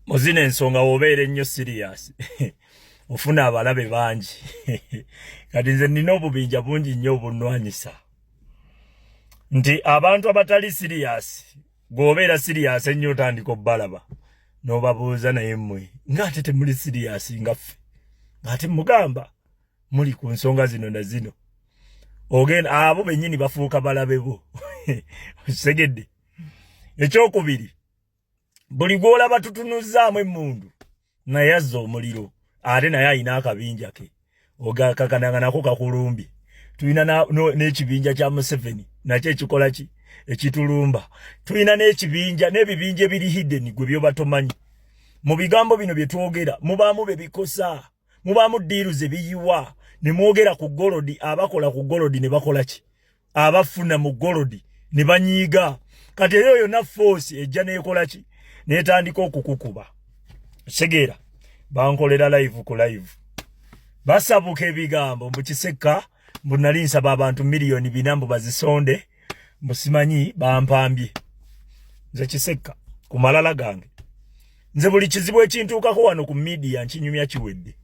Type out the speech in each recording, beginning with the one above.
Muzine ensonga obeere nnyo serious. Ofuna abalabe bangi. Kati nze nina obubinja bungi nnyo obunnwanyisa. Nti abantu abatali serious, gwobeera serious ennyo otandika obbalaba. N'obabuuza naye mmwe, ng'ate temuli serious ngaffe. Ng'ate mugamba, muli ku nsonga zino na zino. Ogenda abo bennyini bafuuka balabe bo. Segedde. Ekyokubiri. Buli gwolaba tutunuzzaamu emmundu naye azza omuliro ate naye alina akabinja ke ogakakananga nako kakulumbye. Tulina n'ekibinja kya Museveni nakyo ekikola ki ekitulumba. Tulina n'ekibinja n'ebibinja ebiri hidden gwe byoba tomanyi. Mu bigambo bino bye twogera mubaamu be bikosa, mubaamu ddiiru ze biyiwa, ne mwogera ku golodi, abakola ku golodi ne bakola ki, abafuna mu golodi ne banyiiga. Kati eyo yonna force ejja n'ekola ki, netandika okukukuba. Segera bankolera live ku live basabuka ebigambo mu Kiseka mbunali nsaba abantu miliyoni 4 bazisonde musimanyi bampambye nze Kiseka ku malala gange. Nze buli kizibu ekintuukako wano ku media nkinyumya kiwedde.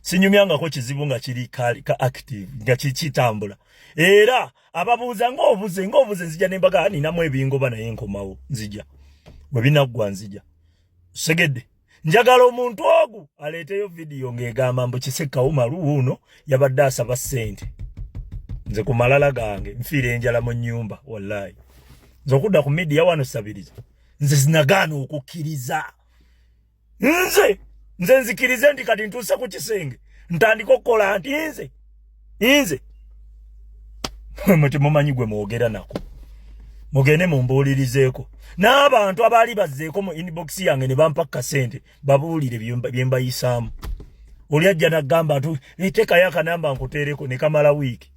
Sinyumyangako kizibu nga kiri ka active nga kitambula. Era ababuuza ng'obuze nzija nembaga ninamu ebingoba naye nkomawo nzija. Webinaggwa nzija. Segedde. Njagala omuntu ogu aleeteyo video ng'egamba mbu Kiseka Umaru uno yabadde asaba ssente. Nze ku malala gange nfiire enjala mu nnyumba wallahi. Nze okudda ku media wano sabiriza. Nze sinagaana okukkiriza. Nze nzikirize nti kati ntuuse ku kisenge. Ntandika okukola nti nze. Muti mumanyi gwe mwogera nako. Mugende mumbuulirizeeko. N'abantu abaali bazzeeko mu inbox yange ne bampa kasente babuulire bye mbayisaamu. Oli ajja n'agamba nti teekayo akanamba nkuteereko ne kamala wiiki.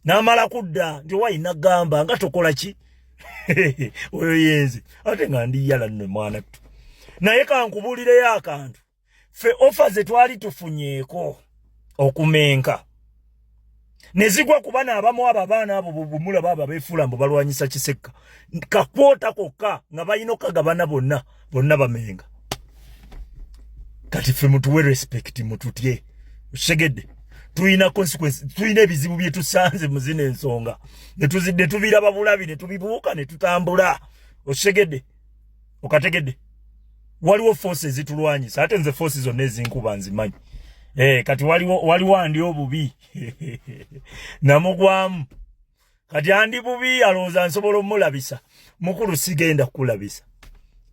N'amala kudda nti wayi n'agamba nga tokola ki? Oyo yenze. Ate nga ndi yala nno mwana ttu. Naye kankubuulireyo akantu. Ffe ofa ze twali tufunyeeko okumenka. Nezigwa kubana abamu abaana abo bumula baba beefula mbo balwanyisa Kiseka. Kakwota kokka nga bayino kagabana bonna bamenga. Kati ffe mutuwe respect mututye. Segedde. Tuyina consequence, tuyina ebizibu bye tusanze muzine ensonga. Ne tuzidde tubira babulabi ne tubibuuka ne tutambula. Osegedde. Okategedde. Waliwo forces zitulwanyisa. Ate nze forces zonna ezinkuba nzimanyi. Kati waliwo andi obubi. Namugwamu. Kati andi bubi alowooza nsobola omulabisa. Mukulu sigenda kulabisa.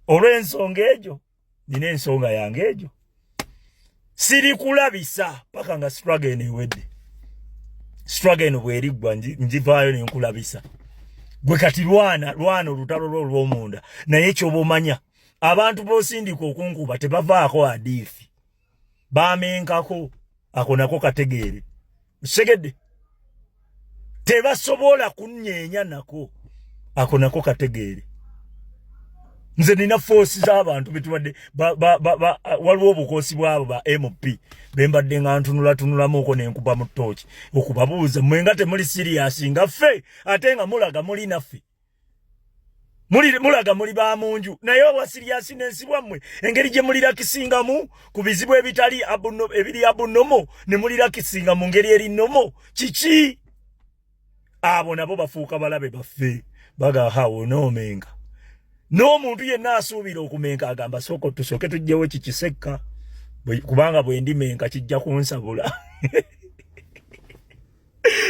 Olw'ensonga ejo, nina ensonga yange ejo. Siri kulabisa paka nga struggle ewedde. Struggle bweriggwa njivaayo ne nkulabisa. Gwe kati lwana olutalo lwo olw'omunda. Naye ky'obomanya. Abantu b'osindika okunkuba tebavaako adiifi. Bamenkako ako nako kategeere. Segedde. Tebasobola kunyeenya nako ako nako kategeere. Nze nina force z'abantu betuwadde waliwo obukosi bwabo ba MP bembadde nga ntunulamuuko nenkuba mu ttooki okubabuuza mwenga temuli serious nga ffe ate nga mulaga muli naffe. Mulaga muli ba munju naye owa serious nensi bwammwe engeri gye mulira kisingamu ku bizibu ebitali ebiri abunomo ne mulira kisinga mu ngeri eri nnomo kiki? Abo nabo bafuuka balabe baffe bagahawo n'omenga. N'omuntu yenna asuubira okumenka agamba soko tusooke tujjewo Kiseka kubanga bwe ndimenka kijja kunsabula.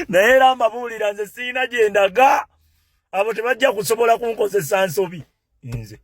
Naye era mbabuulira nze siina gye ndaga. Abo tebajja kusobola kunkozesa nsobi nze.